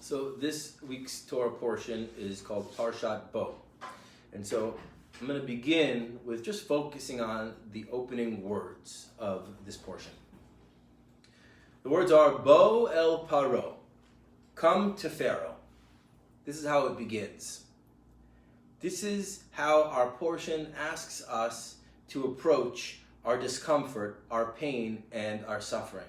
So this week's Torah portion is called Parshat Bo. And so I'm going to begin with just focusing on the opening words of this portion. The words are Bo el Paro, come to Pharaoh. This is how it begins. This is how our portion asks us to approach our discomfort, our pain, and our suffering.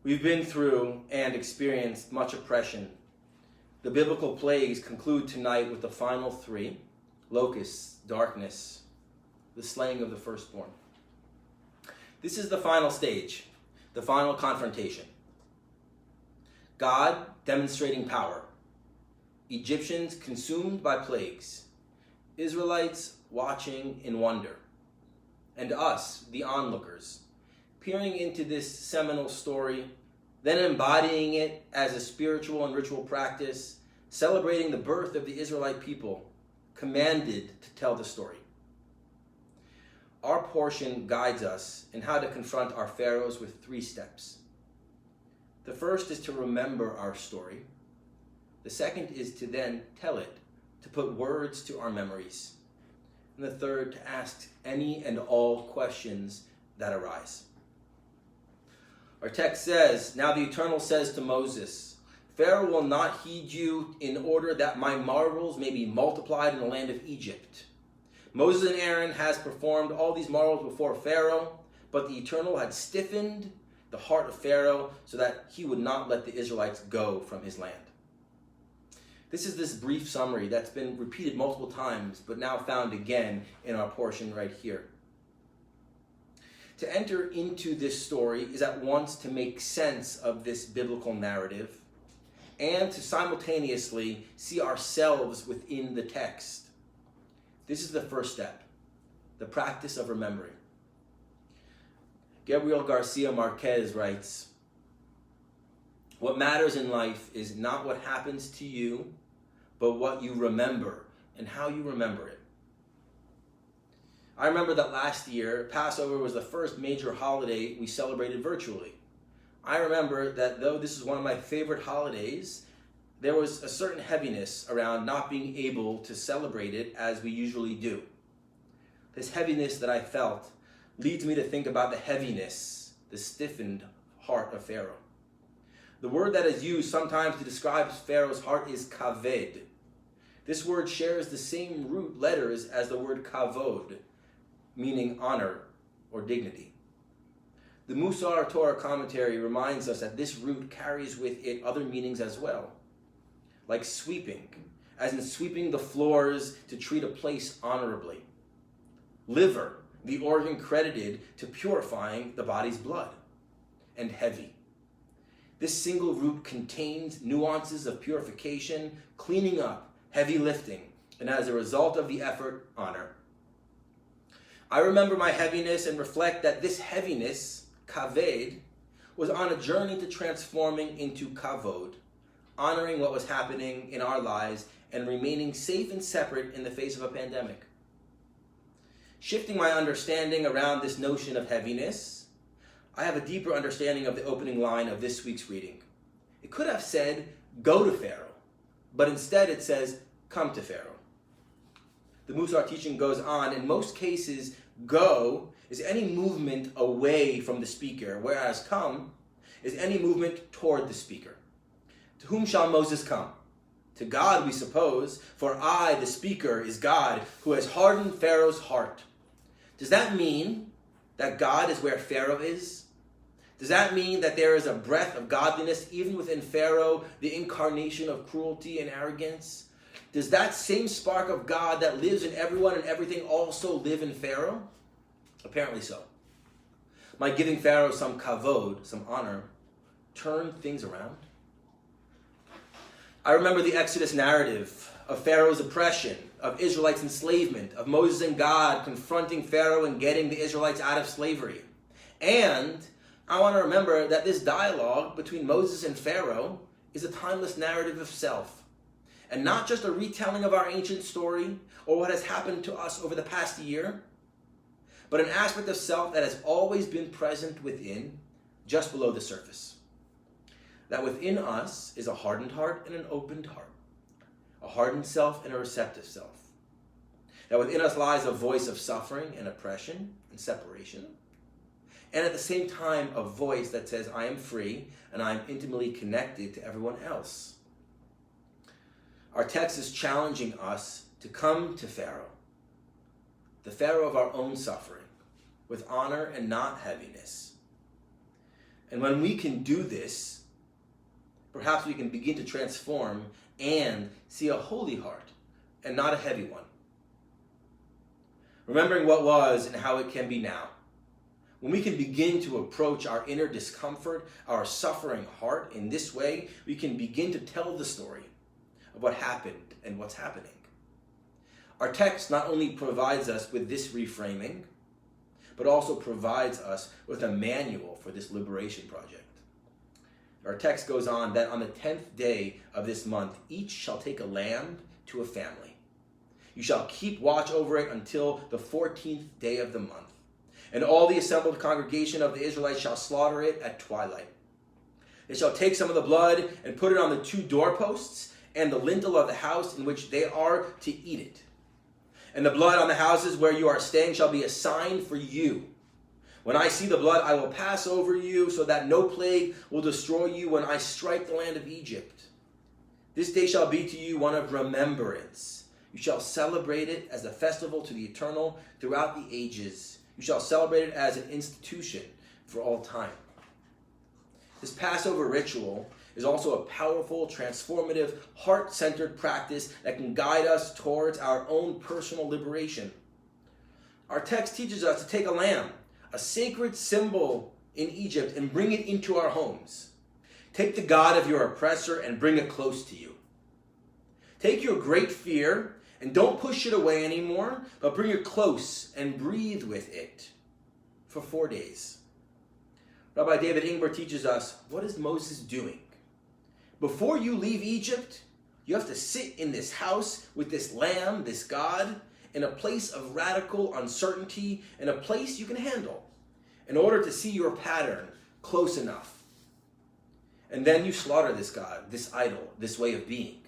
We've been through and experienced much oppression. The biblical plagues conclude tonight with the final three: locusts, darkness, the slaying of the firstborn. This is the final stage, the final confrontation. God demonstrating power. Egyptians consumed by plagues. Israelites watching in wonder. And us, the onlookers, peering into this seminal story, then embodying it as a spiritual and ritual practice, celebrating the birth of the Israelite people, commanded to tell the story. Our portion guides us in how to confront our pharaohs with 3 steps. The first is to remember our story. The second is to then tell it, to put words to our memories. And the third, to ask any and all questions that arise. Our text says, now the Eternal says to Moses, Pharaoh will not heed you in order that my marvels may be multiplied in the land of Egypt. Moses and Aaron has performed all these marvels before Pharaoh, but the Eternal had stiffened the heart of Pharaoh so that he would not let the Israelites go from his land. This is this brief summary that's been repeated multiple times, but now found again in our portion right here. To enter into this story is at once to make sense of this biblical narrative and to simultaneously see ourselves within the text. This is the first step, the practice of remembering. Gabriel Garcia Marquez writes, what matters in life is not what happens to you, but what you remember and how you remember it. I remember that last year, Passover was the first major holiday we celebrated virtually. I remember that though this is one of my favorite holidays, there was a certain heaviness around not being able to celebrate it as we usually do. This heaviness that I felt leads me to think about the heaviness, the stiffened heart of Pharaoh. The word that is used sometimes to describe Pharaoh's heart is kaved. This word shares the same root letters as the word kavod, meaning honor or dignity. The Musar Torah commentary reminds us that this root carries with it other meanings as well, like sweeping, as in sweeping the floors to treat a place honorably. Liver, the organ credited to purifying the body's blood. And heavy. This single root contains nuances of purification, cleaning up, heavy lifting, and as a result of the effort, honor. I remember my heaviness and reflect that this heaviness, kaved, was on a journey to transforming into kavod, honoring what was happening in our lives and remaining safe and separate in the face of a pandemic. Shifting my understanding around this notion of heaviness, I have a deeper understanding of the opening line of this week's reading. It could have said, go to Pharaoh, but instead it says, come to Pharaoh. The Musar teaching goes on, in most cases, go is any movement away from the speaker, whereas come is any movement toward the speaker. To whom shall Moses come? To God, we suppose, for I, the speaker, is God, who has hardened Pharaoh's heart. Does that mean that God is where Pharaoh is? Does that mean that there is a breath of godliness even within Pharaoh, the incarnation of cruelty and arrogance? Does that same spark of God that lives in everyone and everything also live in Pharaoh? Apparently so. My giving Pharaoh some kavod, some honor, turned things around. I remember the Exodus narrative of Pharaoh's oppression, of Israelites' enslavement, of Moses and God confronting Pharaoh and getting the Israelites out of slavery. And I want to remember that this dialogue between Moses and Pharaoh is a timeless narrative of self. And not just a retelling of our ancient story or what has happened to us over the past year, but an aspect of self that has always been present within, just below the surface. that within us is a hardened heart and an opened heart, a hardened self and a receptive self. That within us lies a voice of suffering and oppression and separation, and at the same time a voice that says, I am free and I am intimately connected to everyone else. Our text is challenging us to come to Pharaoh, the Pharaoh of our own suffering, with honor and not heaviness. And when we can do this, perhaps we can begin to transform and see a holy heart and not a heavy one. Remembering what was and how it can be now. When we can begin to approach our inner discomfort, our suffering heart in this way, we can begin to tell the story of what happened and what's happening. Our text not only provides us with this reframing, but also provides us with a manual for this liberation project. Our text goes on that on the 10th day of this month, each shall take a lamb to a family. You shall keep watch over it until the 14th day of the month. And all the assembled congregation of the Israelites shall slaughter it at twilight. They shall take some of the blood and put it on the 2 doorposts and the lintel of the house in which they are to eat it. And the blood on the houses where you are staying shall be a sign for you. When I see the blood, I will pass over you, so that no plague will destroy you when I strike the land of Egypt. This day shall be to you one of remembrance. You shall celebrate it as a festival to the Eternal throughout the ages. You shall celebrate it as an institution for all time. This Passover ritual is also a powerful, transformative, heart-centered practice that can guide us towards our own personal liberation. Our text teaches us to take a lamb, a sacred symbol in Egypt, and bring it into our homes. Take the God of your oppressor and bring it close to you. Take your great fear and don't push it away anymore, but bring it close and breathe with it for 4 days. Rabbi David Ingber teaches us, what is Moses doing? Before you leave Egypt, you have to sit in this house with this lamb, this God, in a place of radical uncertainty, in a place you can handle, in order to see your pattern close enough. And then you slaughter this God, this idol, this way of being.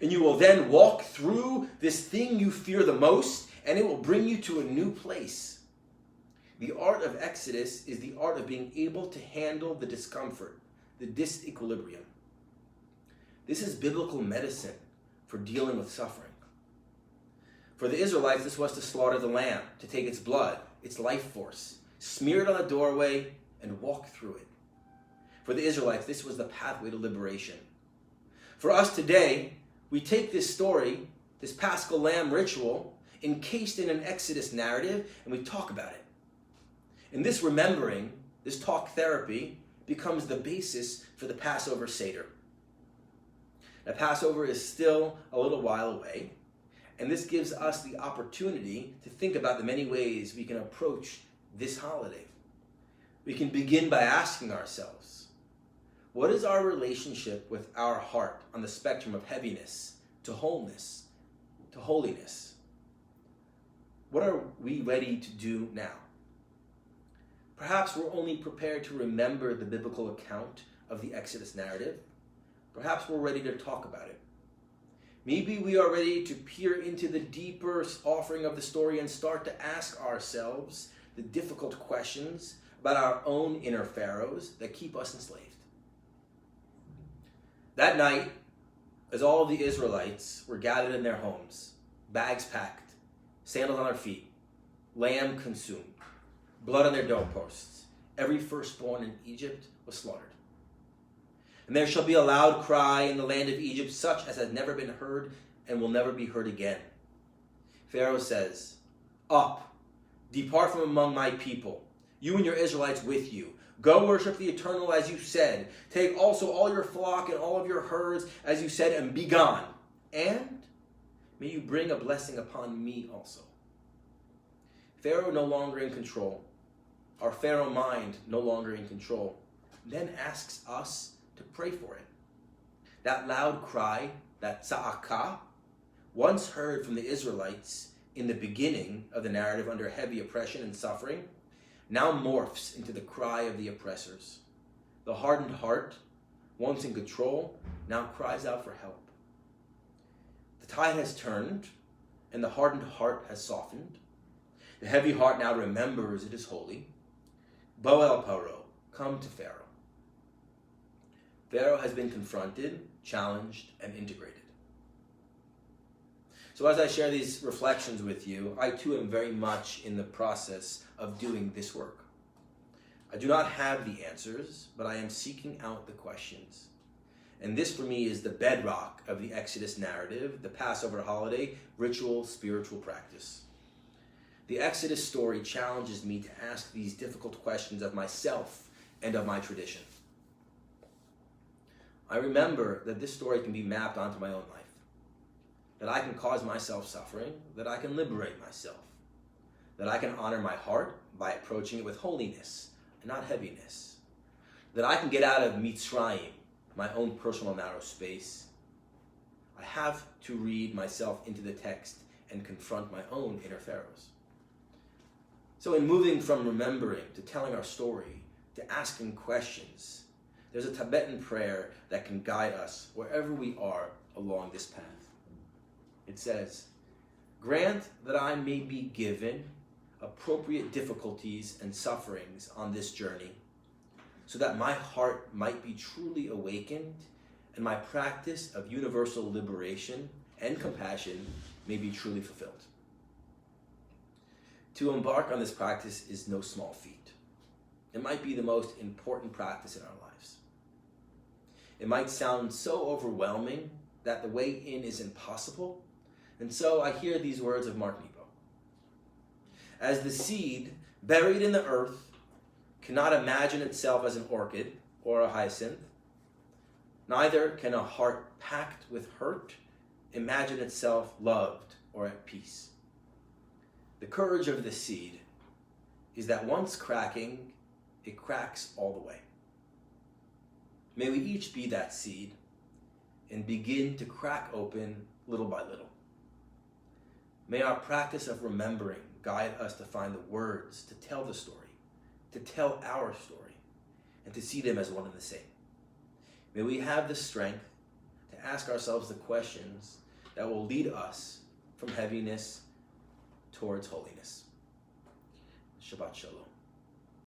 And you will then walk through this thing you fear the most, and it will bring you to a new place. The art of Exodus is the art of being able to handle the discomfort, the disequilibrium. This is biblical medicine for dealing with suffering. For the Israelites, this was to slaughter the lamb, to take its blood, its life force, smear it on the doorway, and walk through it. For the Israelites, this was the pathway to liberation. For us today, we take this story, this Paschal Lamb ritual, encased in an Exodus narrative, and we talk about it. And this remembering, this talk therapy, becomes the basis for the Passover Seder. Now, Passover is still a little while away, and this gives us the opportunity to think about the many ways we can approach this holiday. We can begin by asking ourselves, what is our relationship with our heart on the spectrum of heaviness to wholeness to holiness? What are we ready to do now? Perhaps we're only prepared to remember the biblical account of the Exodus narrative. Perhaps we're ready to talk about it. Maybe we are ready to peer into the deeper offering of the story and start to ask ourselves the difficult questions about our own inner pharaohs that keep us enslaved. That night, as all of the Israelites were gathered in their homes, bags packed, sandals on their feet, lamb consumed, blood on their doorposts, every firstborn in Egypt was slaughtered. And there shall be a loud cry in the land of Egypt, such as has never been heard and will never be heard again. Pharaoh says, "Up, depart from among my people, you and your Israelites with you. Go worship the Eternal as you said. Take also all your flock and all of your herds as you said, and be gone. And may you bring a blessing upon me also." Pharaoh no longer in control. Our Pharaoh mind no longer in control. Then asks us to pray for it. That loud cry, that tza'akah, once heard from the Israelites in the beginning of the narrative under heavy oppression and suffering, now morphs into the cry of the oppressors. The hardened heart once in control, now cries out for help. The tide has turned, and the hardened heart has softened. The heavy heart now remembers it is holy. Bo el paro, come to Pharaoh. Pharaoh has been confronted, challenged, and integrated. So as I share these reflections with you, I too am very much in the process of doing this work. I do not have the answers, but I am seeking out the questions. And this for me is the bedrock of the Exodus narrative, the Passover holiday, ritual, spiritual practice. The Exodus story challenges me to ask these difficult questions of myself and of my tradition. I remember that this story can be mapped onto my own life, that I can cause myself suffering, that I can liberate myself, that I can honor my heart by approaching it with holiness and not heaviness, that I can get out of Mitzrayim, my own personal narrow space. I have to read myself into the text and confront my own inner pharaohs. So in moving from remembering to telling our story to asking questions, there's a Tibetan prayer that can guide us wherever we are along this path. It says, "Grant that I may be given appropriate difficulties and sufferings on this journey, so that my heart might be truly awakened and my practice of universal liberation and compassion may be truly fulfilled." To embark on this practice is no small feat. It might be the most important practice in our lives. It might sound so overwhelming that the way in is impossible, and so I hear these words of Mark Nepo. As the seed buried in the earth cannot imagine itself as an orchid or a hyacinth, neither can a heart packed with hurt imagine itself loved or at peace. The courage of the seed is that once cracking, it cracks all the way. May we each be that seed and begin to crack open little by little. May our practice of remembering guide us to find the words to tell the story, to tell our story, and to see them as one and the same. May we have the strength to ask ourselves the questions that will lead us from heaviness towards holiness. Shabbat Shalom.